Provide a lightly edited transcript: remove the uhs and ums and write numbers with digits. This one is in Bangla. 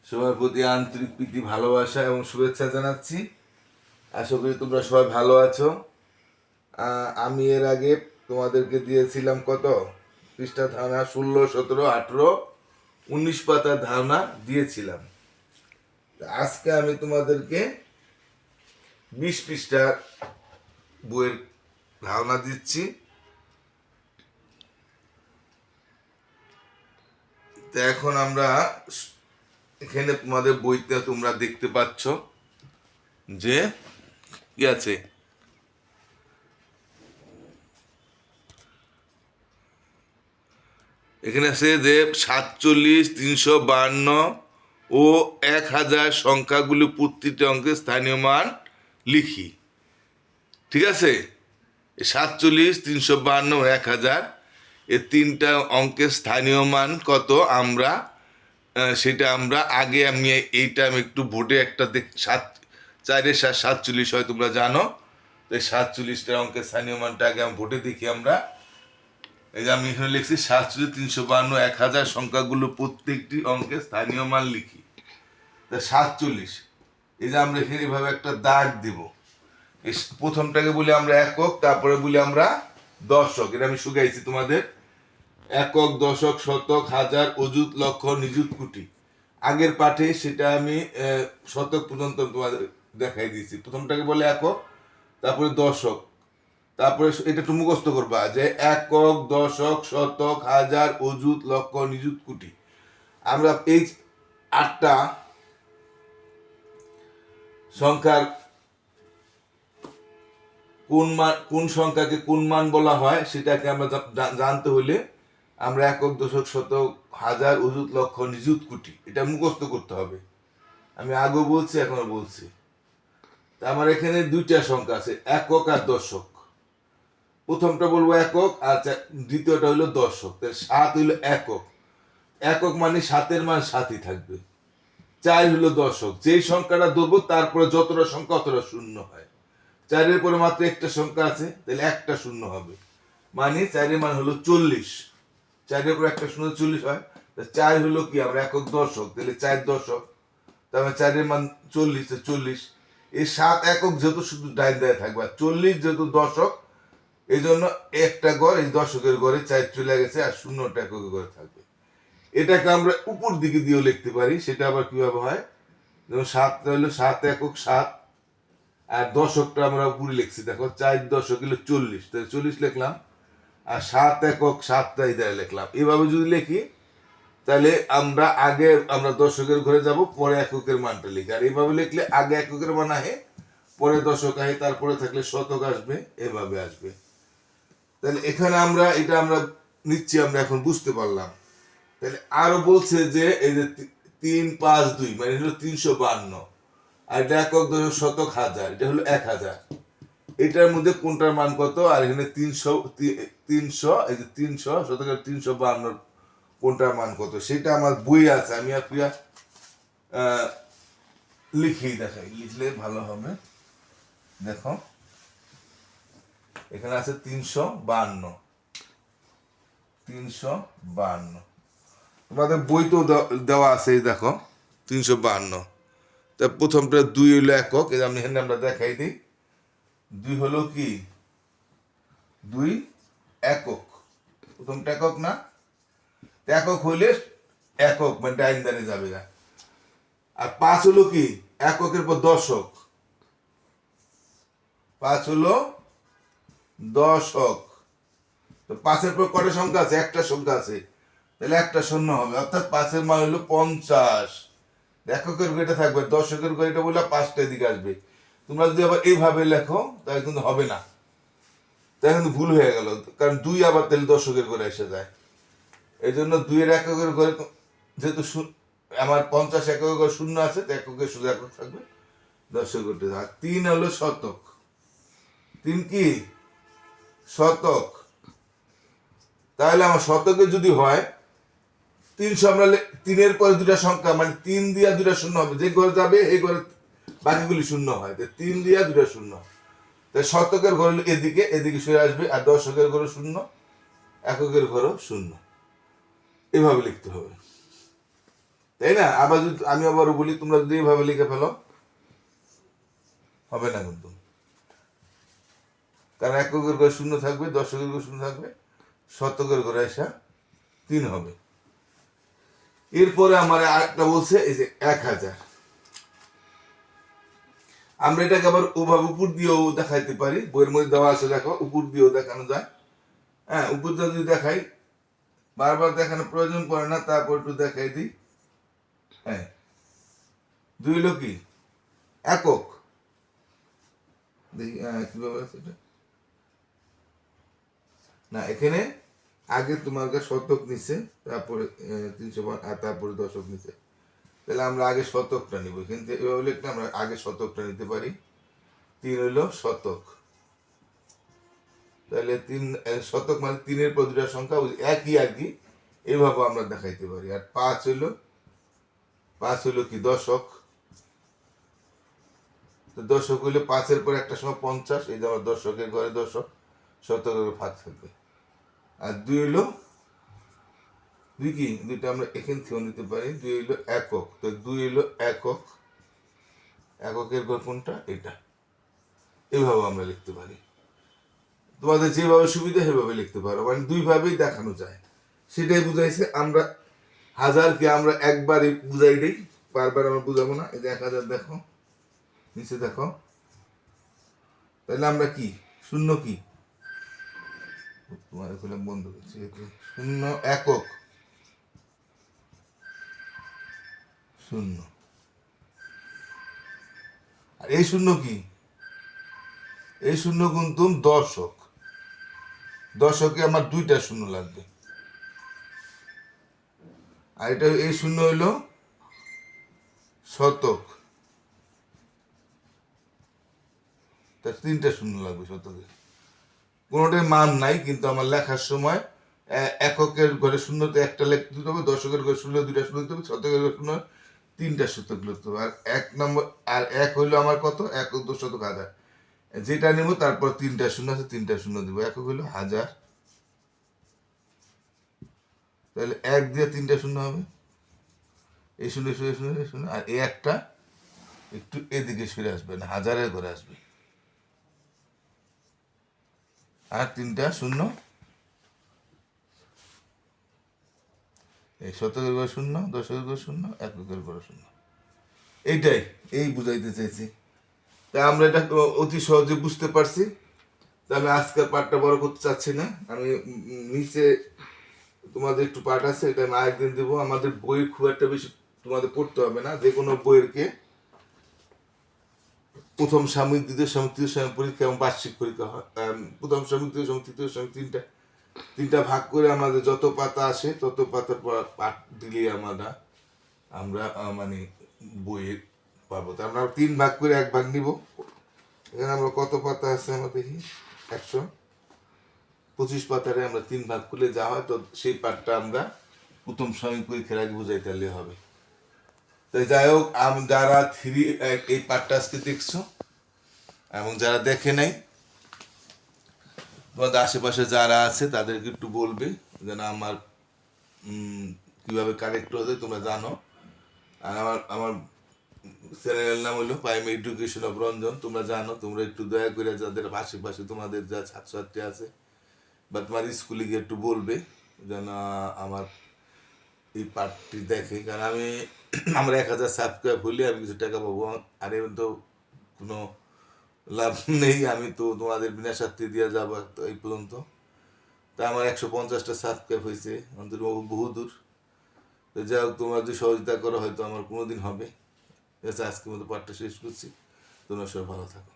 সবার প্রতি আন্তরিক প্রীতি ভালোবাসা এবং শুভেচ্ছা জানাচ্ছি। আশা করি তোমরা সবাই ভালো আছো। আমি এর আগে তোমাদেরকে দিয়েছিলাম কত পৃষ্ঠা ধারণা, 16, 17, 18, 19 পাতার ধারণা দিয়েছিলাম। আজকে আমি তোমাদেরকে 20 পৃষ্ঠার বইয়ের ধারণা দিচ্ছি। তো এখন আমরা এখানে তোমাদের বইতে তোমরা দেখতে পাচ্ছ যে কি আছে। এখানে আছে যে 47, 352 ও 1000 সংখ্যাগুলো প্রতিটি অঙ্কের স্থানীয় মান লিখি। ঠিক আছে, 47, 352, 1000 এই তিনটা অঙ্কের স্থানীয় মান কত আমরা সেটা আমরা আগে আমি একটু ভোটে একটা 4-7 হয়, তোমরা জানো। তো 47টা অঙ্কের স্থানীয় মানটা আগে আমি ভোটে দেখি আমরা। এই যে আমি এখানে লিখছি 47, 352, 1000 সংখ্যাগুলো প্রত্যেকটি অঙ্কের স্থানীয় মান লিখি। তা 47, এই যে আমরা এখানে এভাবে একটা দাগ দিব। প্রথমটাকে বলি আমরা একক, তারপরে বলি আমরা দশক। এটা আমি শুকাইছি তোমাদের। একক, দশক, শতক, হাজার, অযুত, লক্ষ, নিযুত, কোটি। আগের পাঠে সেটা আমি শতক পর্যন্ত তোমাদের দেখাই দিয়েছি। প্রথমটাকে বলে একক, তারপরে দশক, তারপরে এটা একটু মুখস্থ করবা যে একক, দশক, শতক, হাজার, অযুত, লক্ষ, নিযুত, কোটি। আমরা এই 8টা সংখ্যার কোন সংখ্যাকে কোন মান বলা হয় সেটাকে আমরা জানতে হলে আমরা একক, দশক, শতক, হাজার, অযুত, লক্ষ, নিযুত, কোটি এটা মুখস্থ করতে হবে। আমি আগেও বলছি, এখনো বলছি। তা আমার এখানে 2টা সংখ্যা আছে, একক আর দশক। প্রথমটা বলবো একক, আর দ্বিতীয়টা হইলো দশক। 7 হইলো একক। একক মানে 7-এর মান 7ই থাকবে। 4 হইলো দশক। যেই সংখ্যাটা ধরবো তারপরে যতটা সংখ্যা অতটা শূন্য হয়। 4-এর পরে মাত্র একটা সংখ্যা আছে, তাহলে একটা শূন্য হবে। মানে 4-এর মান হলো 40। 4-এর পরে একটা শূন্য 40 হয়। 4 হলো কি আমরা একক, দশক, তাহলে 4 দশক। তারপরে 4-এর মান 40, 40। এই 7 একক যেহেতু শুধু ডাইন দায় থাকবে, 40 যেহেতু দশক, এই জন্য একটা ঘর, এই দশকের ঘরে 4 চলে গেছে, আর শূন্যটা এককের ঘরে থাকবে। এটাকে আমরা উপর দিকে দিয়েও লিখতে পারি। সেটা আবার কিভাবে হয়, যেমন 7টা হলো 7 একক 7, আর দশকটা আমরা উপরে লিখছি। দেখো 4 দশক হলো 40, তাহলে 40 লিখলাম, আর 7 একক 7টা ইধারে লিখলাম। এভাবে যদি লিখি তাহলে আমরা দশকের ঘরে যাব, পরে এককের মানটা লিখি। আর এইভাবে লিখলে আগে এককের মান আহে, পরে দশক আহে, তারপরে থাকলে শতক আসবে, এভাবে আসবে। তাহলে এখানে আমরা নিচ্ছি, আমরা এখন বুঝতে পারলাম। তাহলে আরো বলছে যে এই যে 352 মানে হলো 352, আর এটা একক, দশক, শতক, হাজার, এটা হলো 1000। এটার মধ্যে কোনটার মান কত? আর এখানে 300, এই যে 300 শতকের 352 কোনটার মান কত সেটা আমার বই আছে। আমি লিখেই দেখাই, লিখলে ভালো হবে। দেখো এখানে আছে 352। তোমাদের বই তো দেওয়া আছে, দেখো 352। তা প্রথমটা 2 হলো একক, এই আমি এখানে আমরা দেখাই দিই। 2 হলো কি 2 একক, প্রথমটা একক না? একক হইলে একক মানে ডাইন দানে যাবে না। আর 5 হলো কি এককের পর দশক, 5 হলো দশক। তো 5-এর পর কটা সংখ্যা আছে? একটা সংখ্যা আছে, তাহলে একটা শূন্য হবে, অর্থাৎ 5-এর মান হলো 50। এককের ঘরে থাকবে, দশকের ঘরে বললে 5টা দিকে আসবে। তোমরা যদি আবার এইভাবে লেখো তাহলে কিন্তু হবে না, তাহলে কিন্তু ভুল হয়ে গেল। কারণ 2 আবার তাহলে দশকের ঘরে এসে যায়। এই জন্য 2-এর এককের ঘরে যেহেতু আমার 50 এককের ঘরে শূন্য আছে, তো এককের শুধু একক থাকবে, দশকের ঘরে। আর 3 হলো শতক। 3 কি শতক। তাহলে আমার শতকে যদি হয় 300, আমরা 3-এর পরে 2টা সংখ্যা মানে 3 দিয়া 2টা শূন্য হবে, যে ঘরে যাবে এই ঘরে বাকিগুলি শূন্য হয়, 3 দিয়া 2টা শূন্য। তাই শতকের ঘর এদিকে এদিকে সরে আসবে, আর দশকের ঘরে শূন্য, এককের ঘরও শূন্য। এভাবে লিখতে হবে। তাই না? আবার যদি আমি আবারও বলি, তোমরা যদি এইভাবে লিখে ফেলো হবে না কিন্তু, কারণ এককের ঘরে শূন্য থাকবে, দশকের ঘরে শূন্য থাকবে, শতকের ঘরে এসা 3 হবে। এরপরে আমার আরেকটা বলছে এই যে 1000। আমরা এটাকে আবার ওভাবে উপর দিয়েও দেখাইতে পারি, বইয়ের মধ্যে দেওয়া আছে, দেখো উপর দিয়েও দেখানো যায়। হ্যাঁ, উপর দিয়ে যদি দেখাই, বারবার দেখানোর প্রয়োজন পড়ে না, তারপর একটু দেখাই দিই। হ্যাঁ, 2 হলো কি একক, দেখি কিভাবে আছে এটা, না এখানে আগে তোমার কাছে শতক নিছে, তারপরে 300 আর তারপরে দশক নিছে। তাহলে আমরা আগে শতকটা নিব, কিন্তু এভাবে লিখলে আমরা আগে শতকটা নিতে পারি। 3 হইলো শতক, তাহলে 3 শতক মানে 3-এর পর 2টা সংখ্যা একই আর কি, এইভাবে আমরা দেখাইতে পারি। আর 5 হইলো কি দশক, তো দশক হইলে 5-এর পর একটা সময় 50, এই যে আমার দশকের ঘরে দশক, শতকের ফাঁক থাকবে। আর 2 হইলো, 2 কি, 2টা আমরা এখান থেকেও নিতে পারি, 2 হইলো একক, তো 2 হইলো একক, এককের ঘর কোনটা, এটা। এইভাবে আমরা লিখতে পারি, তোমাদের যেভাবে সুবিধা সেভাবে লিখতে পারো, মানে 2 ভাবেই দেখানো যায়। সেটাই বুঝাইছে। আমরা হাজারকে আমরা একবারই বুঝাই দিই, বারবার আমরা বুঝাবো না। এই যে 1000 দেখো, নিচে দেখো, তাহলে আমরা কি শূন্য কি, তোমার এখানে বন্ধ করছি, শূন্য একক শূন্য। আর এই শূন্য কি, এই শূন্য কিন্তু দশক, দশকে আমার 2টা শূন্য লাগবে। আর এটা এই শূন্য হইলো শতক, তার 3টা শূন্য লাগবে শতকে। কোনোটাই মান নাই, কিন্তু আমার লেখার সময় এককের ঘরে শূন্যতে একটা লিখতে হবে, দশকের ঘরে শূন্য 2টা শূন্য দিতে হবে, শতকের ঘরে শূন্য 3টা শতক লিখতে হবে। আর 1 নম্বর, আর 1 হইলো আমার কত, একক, দশক, হাজার, যেটা নিব তারপর 3টা শূন্য আছে, 3টা শূন্য দিব। একক হইলো হাজার, তাহলে 1 দিয়ে 3টা শূন্য হবে, এই শূন্য শূন্য শূন্য শূন্য, আর এই একটা একটু এদিকে সরে আসবে, না হাজারের ঘরে আসবে, আর 3টা শূন্য, এই শতকের ঘরে শূন্য, দশকের ঘরে শূন্য, এককের ঘরে শূন্য। এইটাই, এই বুঝাইতে চাইছি। তা আমরা এটা অতি সহজে বুঝতে পারছি। তা আমি আজকের পাঠটা বড় করতে চাচ্ছি না, আমি নিচে তোমাদের একটু পাঠ আছে, এটা আমি আরেকদিন দেবো। আমাদের বই খুব একটা বেশি তোমাদের পড়তে হবে না, যে কোনো বইয়েরকে প্রথম সাময়িক, দ্বিতীয় সাময়িক, তৃতীয় সাময়িক পরীক্ষা এবং বার্ষিক পরীক্ষা হয়। প্রথম সাময়িক, দ্বিতীয় সাময়িক, তৃতীয় সাময়িক, তিনটা ভাগ করে আমাদের যত পাতা আসে তত পাতার পাঠ দিলেই আমরা মানে বইয়ের পাবো। তা আমরা 3 ভাগ করে 1 ভাগ নিব। এখানে আমরা কত পাতা আছে আমরা দেখি, 125 পাতারে আমরা 3 ভাগ করলে যা হয়, তো সেই পাঠটা আমরা প্রথম সাময়িক পরীক্ষার আগে বুঝাইতে হবে। তো যাই হোক, যারা এই পাঠটা আজকে দেখছো এবং যারা দেখে নাই, তোমাদের আশেপাশে যারা আছে তাদেরকে একটু বলবে যেন আমার কীভাবে কানেক্ট হতে তোমরা জানো। আর আমার চ্যানেলের নাম হলো প্রাইমারি এডুকেশন অফ রঞ্জন, তোমরা জানো। তোমরা একটু দয়া করে যাদের আশেপাশে তোমাদের যা ছাত্রছাত্রী আছে বা তোমার স্কুলে গিয়ে একটু বলবে যেন আমার এই পাঠটি দেখে, কারণ আমরা 1000 সাবস্ক্রাইব হলে আমি কিছু টাকা পাবো, আর এমন তো কোনো লাভ নেই, আমি তো তোমাদের বিনা স্বার্থে দিয়ে যাবো এই পর্যন্ত। তা আমার 150টা সাবস্ক্রাইব হয়েছে, অন্তত বহু দূর। তো যাই হোক, তোমরা যদি সহযোগিতা করো হয়তো আমার কোনোদিন হবে। আজকের মতো পাঠটা শেষ করছি, তোমরা সবাই ভালো থাকো।